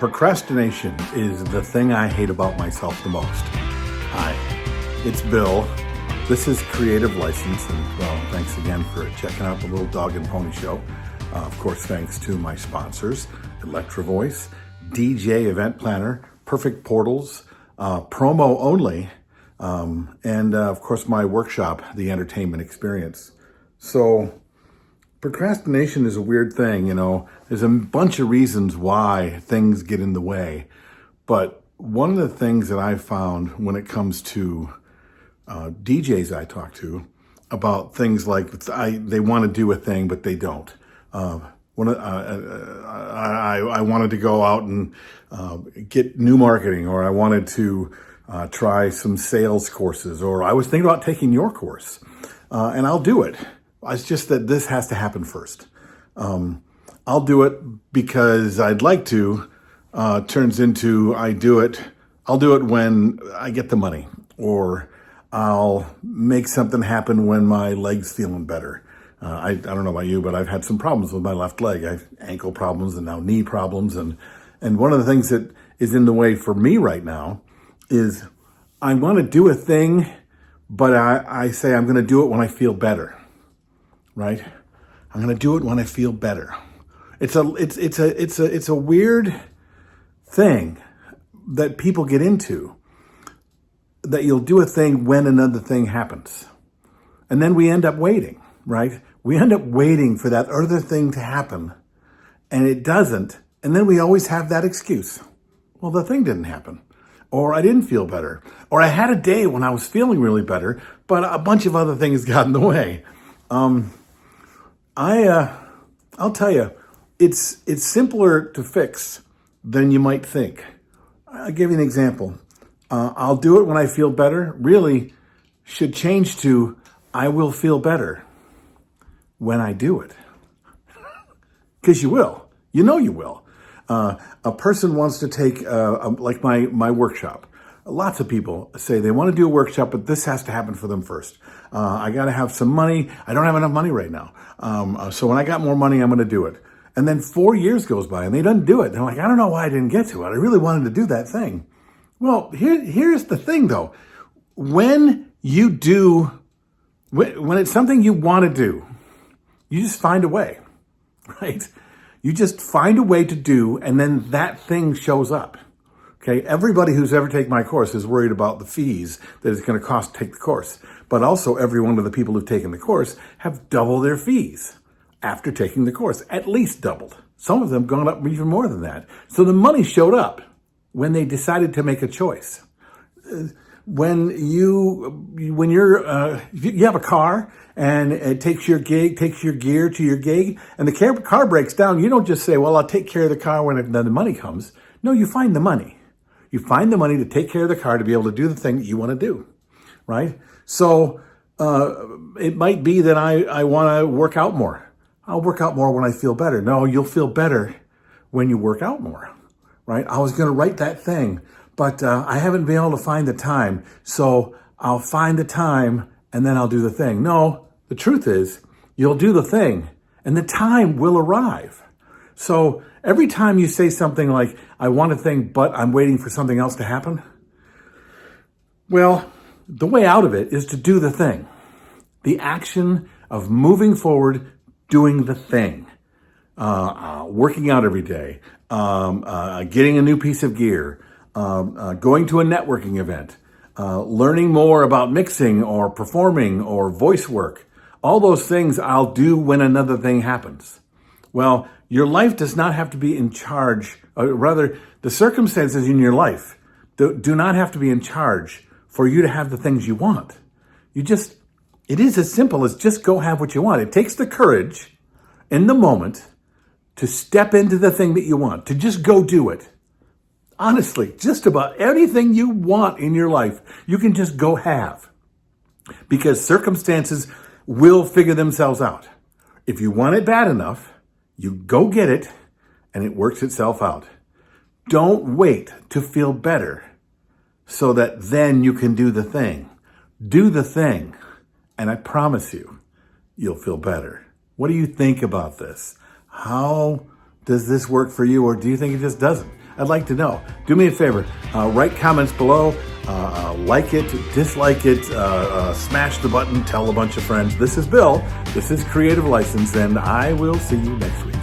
Procrastination is the thing I hate about myself the most. Hi, it's Bill. This is Creative License, and well, thanks again for checking out the Little Dog and Pony Show. Of course, thanks to my sponsors, Electro Voice, DJ Event Planner, Perfect Portals, Promo Only, and of course my workshop, The Entertainment Experience. So, procrastination is a weird thing, you know. There's a bunch of reasons why things get in the way. But one of the things that I found when it comes to DJs I talk to about things like they want to do a thing, but they don't. I wanted to go out and get new marketing, or I wanted to try some sales courses, or I was thinking about taking your course, and I'll do it. It's just that this has to happen first. I'll do it because I'd like to. Turns into I'll do it when I get the money, or I'll make something happen when my leg's feeling better. I don't know about you, but I've had some problems with my left leg. I have ankle problems and now knee problems. And one of the things that is in the way for me right now is I want to do a thing, but I say I'm going to do it when I feel better, right? I'm going to do it when I feel better. It's a weird thing that people get into, that you'll do a thing when another thing happens. And then we end up waiting, right? We end up waiting for that other thing to happen, and it doesn't. And then we always have that excuse. Well, the thing didn't happen, or I didn't feel better, or I had a day when I was feeling really better, but a bunch of other things got in the way. I'll tell you, it's simpler to fix than you might think. I'll give you an example. I'll do it when I feel better really should change to I will feel better when I do it. Because you will. You know you will. A person wants to take, like my workshop. Lots of people say they want to do a workshop, but this has to happen for them first. I got to have some money. I don't have enough money right now. So when I got more money, I'm going to do it. And then 4 years goes by and they don't do it. They're like, I don't know why I didn't get to it. I really wanted to do that thing. Well, here's the thing though. When it's something you want to do, you just find a way, right? You just find a way to do, and then that thing shows up. Okay, everybody who's ever taken my course is worried about the fees that it's going to cost to take the course. But also every one of the people who've taken the course have doubled their fees after taking the course, at least doubled. Some of them gone up even more than that. So the money showed up when they decided to make a choice. When you have a car and it takes your gear to your gig, and the car breaks down, you don't just say, well, I'll take care of the car when the money comes. No, you find the money. You find the money to take care of the car to be able to do the thing that you want to do, right? So it might be that I want to work out more. I'll work out more when I feel better. No, you'll feel better when you work out more, right? I was going to write that thing, but I haven't been able to find the time. So I'll find the time and then I'll do the thing. No, the truth is you'll do the thing and the time will arrive. So every time you say something like, I want a thing, but I'm waiting for something else to happen, well, the way out of it is to do the thing. The action of moving forward, doing the thing. Working out every day, getting a new piece of gear, going to a networking event, learning more about mixing or performing or voice work. All those things I'll do when another thing happens. Well, your life does not have to be in charge, rather, the circumstances in your life do not have to be in charge for you to have the things you want. It is as simple as just go have what you want. It takes the courage in the moment to step into the thing that you want, to just go do it. Honestly, just about anything you want in your life, you can just go have. Because circumstances will figure themselves out. If you want it bad enough, you go get it, and it works itself out. Don't wait to feel better so that then you can do the thing. Do the thing, and I promise you, you'll feel better. What do you think about this? How does this work for you, or do you think it just doesn't? I'd like to know. Do me a favor, write comments below, like it, dislike it, smash the button, tell a bunch of friends. This is Bill, this is Creative License, and I will see you next week.